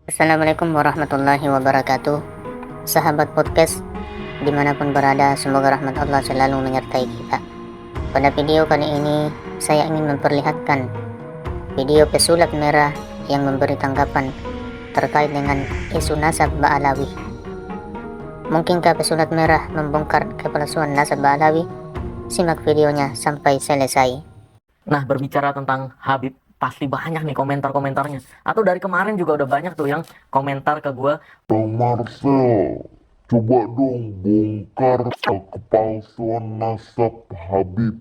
Assalamualaikum warahmatullahi wabarakatuh. Sahabat podcast dimanapun berada, semoga rahmat Allah selalu menyertai kita. Pada video kali ini saya ingin memperlihatkan video pesulap merah yang memberi tanggapan terkait dengan isu nasab Ba'alawi. Mungkinkah pesulap merah membongkar kepalsuan nasab Ba'alawi? Simak videonya sampai selesai. Nah, berbicara tentang Habib, pasti banyak nih komentar-komentarnya. Atau dari kemarin juga udah banyak tuh yang komentar ke gue. Bang Marcel, coba dong bongkar kepalsuan nasab Habib.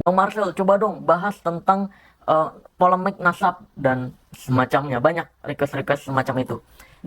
Bang Marcel, coba dong bahas tentang polemik nasab dan semacamnya. Banyak request-request semacam itu.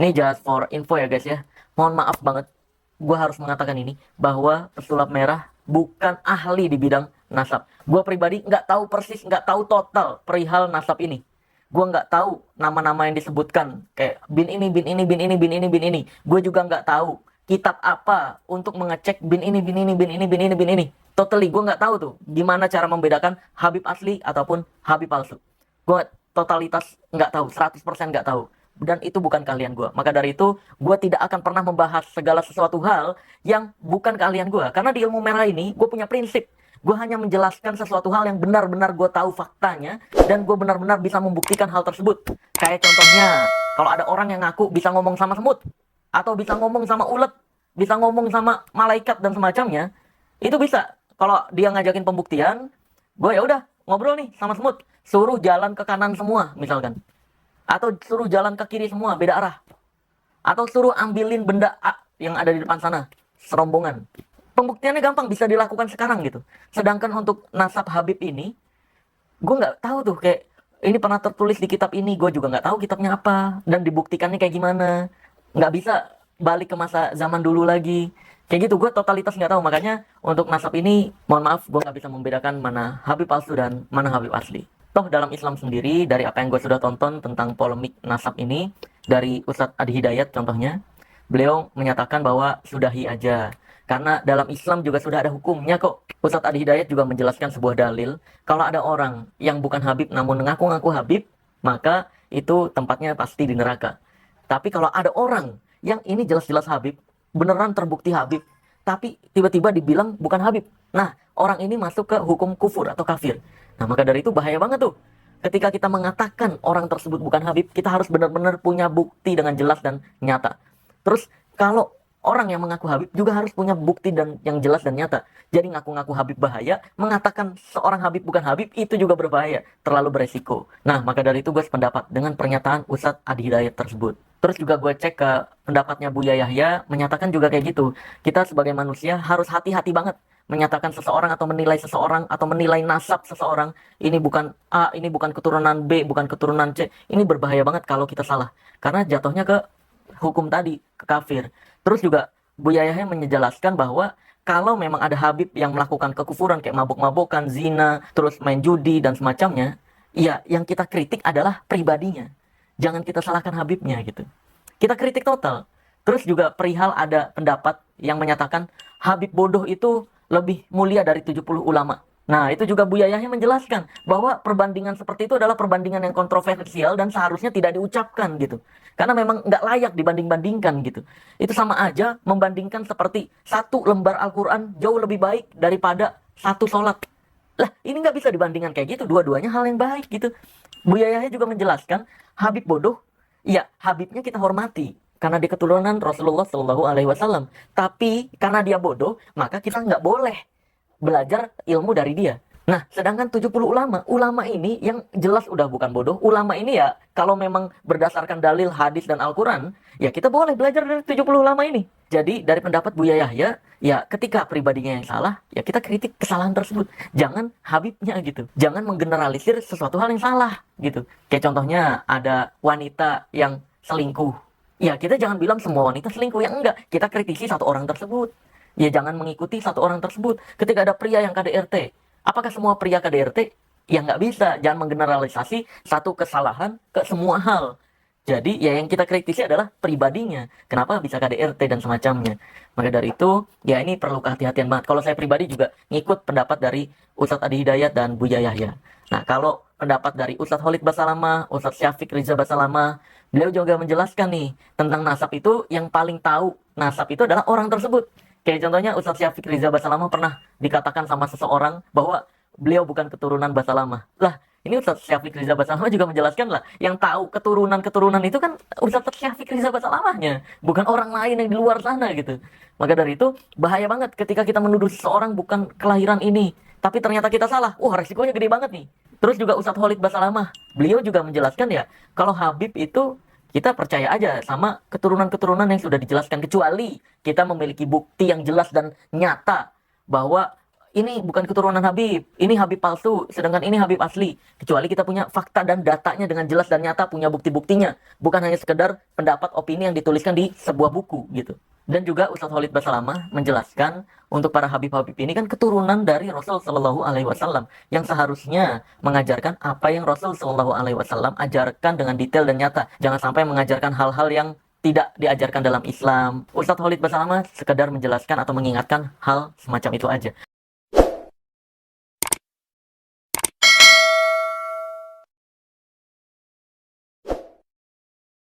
Ini just for info ya guys ya. Mohon maaf banget, gue harus mengatakan ini, bahwa pesulap merah bukan ahli di bidang nasab. Gue pribadi nggak tahu persis, nggak tahu total perihal nasab ini. Gue nggak tahu nama-nama yang disebutkan, kayak bin ini, bin ini, bin ini, bin ini, bin ini. Gue juga nggak tahu kitab apa untuk mengecek bin ini, bin ini, bin ini, bin ini, bin ini. Totally, gue nggak tahu tuh gimana cara membedakan Habib asli ataupun Habib palsu. Gue totalitas nggak tahu, 100% nggak tahu. Dan itu bukan keahlian gue. Maka dari itu, gue tidak akan pernah membahas segala sesuatu hal yang bukan keahlian gue. Karena di ilmu merah ini, gue punya prinsip. Gue hanya menjelaskan sesuatu hal yang benar-benar gue tahu faktanya, dan gue benar-benar bisa membuktikan hal tersebut. Kayak contohnya, kalau ada orang yang ngaku bisa ngomong sama semut, atau bisa ngomong sama ulet, bisa ngomong sama malaikat dan semacamnya, itu bisa. Kalau dia ngajakin pembuktian, gue ya udah ngobrol nih sama semut, suruh jalan ke kanan semua misalkan, atau suruh jalan ke kiri semua beda arah, atau suruh ambilin benda A yang ada di depan sana serombongan. Pembuktiannya gampang, bisa dilakukan sekarang gitu. Sedangkan untuk nasab Habib ini, gue nggak tahu tuh, kayak ini pernah tertulis di kitab ini, gue juga nggak tahu kitabnya apa dan dibuktikannya kayak gimana. Nggak bisa balik ke masa zaman dulu lagi kayak gitu. Gue totalitas nggak tahu. Makanya untuk nasab ini, mohon maaf, gue nggak bisa membedakan mana Habib palsu dan mana Habib asli. Toh dalam Islam sendiri, dari apa yang gue sudah tonton tentang polemik nasab ini, dari Ustadz Adi Hidayat contohnya, beliau menyatakan bahwa sudahi aja. Karena dalam Islam juga sudah ada hukumnya kok. Ustadz Adi Hidayat juga menjelaskan sebuah dalil, kalau ada orang yang bukan Habib namun mengaku-ngaku Habib, maka itu tempatnya pasti di neraka. Tapi kalau ada orang yang ini jelas-jelas Habib, beneran terbukti Habib, tapi tiba-tiba dibilang bukan Habib, nah orang ini masuk ke hukum kufur atau kafir. Nah maka dari itu bahaya banget tuh. Ketika kita mengatakan orang tersebut bukan Habib, kita harus benar-benar punya bukti dengan jelas dan nyata. Terus kalau orang yang mengaku Habib juga harus punya bukti dan yang jelas dan nyata. Jadi ngaku-ngaku Habib bahaya, mengatakan seorang Habib bukan Habib itu juga berbahaya, terlalu beresiko. Nah, maka dari itu gue sependapat dengan pernyataan Ustadz Adi Hidayat tersebut. Terus juga gue cek ke pendapatnya Buya Yahya, menyatakan juga kayak gitu. Kita sebagai manusia harus hati-hati banget menyatakan seseorang atau menilai seseorang atau menilai nasab seseorang. Ini bukan A, ini bukan keturunan B, bukan keturunan C. Ini berbahaya banget kalau kita salah. Karena jatuhnya ke hukum tadi, ke kafir. Terus juga Buya Yahya menjelaskan bahwa kalau memang ada Habib yang melakukan kekufuran kayak mabuk-mabukan, zina, terus main judi dan semacamnya, ya yang kita kritik adalah pribadinya. Jangan kita salahkan Habibnya gitu. Kita kritik total. Terus juga perihal ada pendapat yang menyatakan Habib bodoh itu lebih mulia dari 70 ulama. Nah, itu juga Buya Yahya menjelaskan bahwa perbandingan seperti itu adalah perbandingan yang kontroversial dan seharusnya tidak diucapkan gitu. Karena memang nggak layak dibanding-bandingkan gitu. Itu sama aja membandingkan seperti satu lembar Al-Quran jauh lebih baik daripada satu sholat. Lah, ini nggak bisa dibandingkan kayak gitu. Dua-duanya hal yang baik gitu. Buya Yahya juga menjelaskan Habib bodoh. Ya, Habibnya kita hormati karena dia keturunan Rasulullah Shallallahu Alaihi Wasallam. Tapi karena dia bodoh, maka kita nggak boleh belajar ilmu dari dia. Nah, sedangkan 70 ulama, ulama ini yang jelas udah bukan bodoh. Ulama ini ya, kalau memang berdasarkan dalil hadis dan Al-Quran, ya kita boleh belajar dari 70 ulama ini. Jadi, dari pendapat Buya Yahya, ya ketika pribadinya yang salah, ya kita kritik kesalahan tersebut. Jangan Habibnya gitu. Jangan menggeneralisir sesuatu hal yang salah gitu. Kayak contohnya, ada wanita yang selingkuh. Ya, kita jangan bilang semua wanita selingkuh. Ya enggak, kita kritisi satu orang tersebut. Ya jangan mengikuti satu orang tersebut. Ketika ada pria yang KDRT, apakah semua pria KDRT? Ya nggak bisa. Jangan menggeneralisasi satu kesalahan ke semua hal. Jadi ya yang kita kritisi adalah pribadinya. Kenapa bisa KDRT dan semacamnya. Maka dari itu, ya ini perlu kehati-hatian banget. Kalau saya pribadi juga ngikut pendapat dari Ustadz Adi Hidayat dan Buya Yahya. Nah kalau pendapat dari Ustadz Khalid Basalamah, Ustadz Syafiq Riza Basalamah. Beliau juga menjelaskan nih tentang nasab itu, yang paling tahu nasab itu adalah orang tersebut. Kayak contohnya Ustadz Syafiq Riza Basalamah pernah dikatakan sama seseorang bahwa beliau bukan keturunan Basalamah. Lah, ini Ustadz Syafiq Riza Basalamah juga menjelaskan lah, yang tahu keturunan-keturunan itu kan Ustadz Syafiq Riza Basalamahnya, bukan orang lain yang di luar sana gitu. Maka dari itu bahaya banget ketika kita menuduh seseorang bukan kelahiran ini, tapi ternyata kita salah. Wah, resikonya gede banget nih. Terus juga Ustadz Khalid Basalamah, beliau juga menjelaskan ya, kalau Habib itu kita percaya aja sama keturunan-keturunan yang sudah dijelaskan, kecuali kita memiliki bukti yang jelas dan nyata bahwa ini bukan keturunan Habib, ini Habib palsu, sedangkan ini Habib asli. Kecuali kita punya fakta dan datanya dengan jelas dan nyata, punya bukti-buktinya, bukan hanya sekedar pendapat opini yang dituliskan di sebuah buku gitu. Dan juga Ustadz Khalid Basalamah menjelaskan untuk para Habib-Habib ini kan keturunan dari Rasul Shallallahu Alaihi Wasallam, yang seharusnya mengajarkan apa yang Rasul Shallallahu Alaihi Wasallam ajarkan dengan detail dan nyata. Jangan sampai mengajarkan hal-hal yang tidak diajarkan dalam Islam. Ustadz Khalid Basalamah sekedar menjelaskan atau mengingatkan hal semacam itu aja.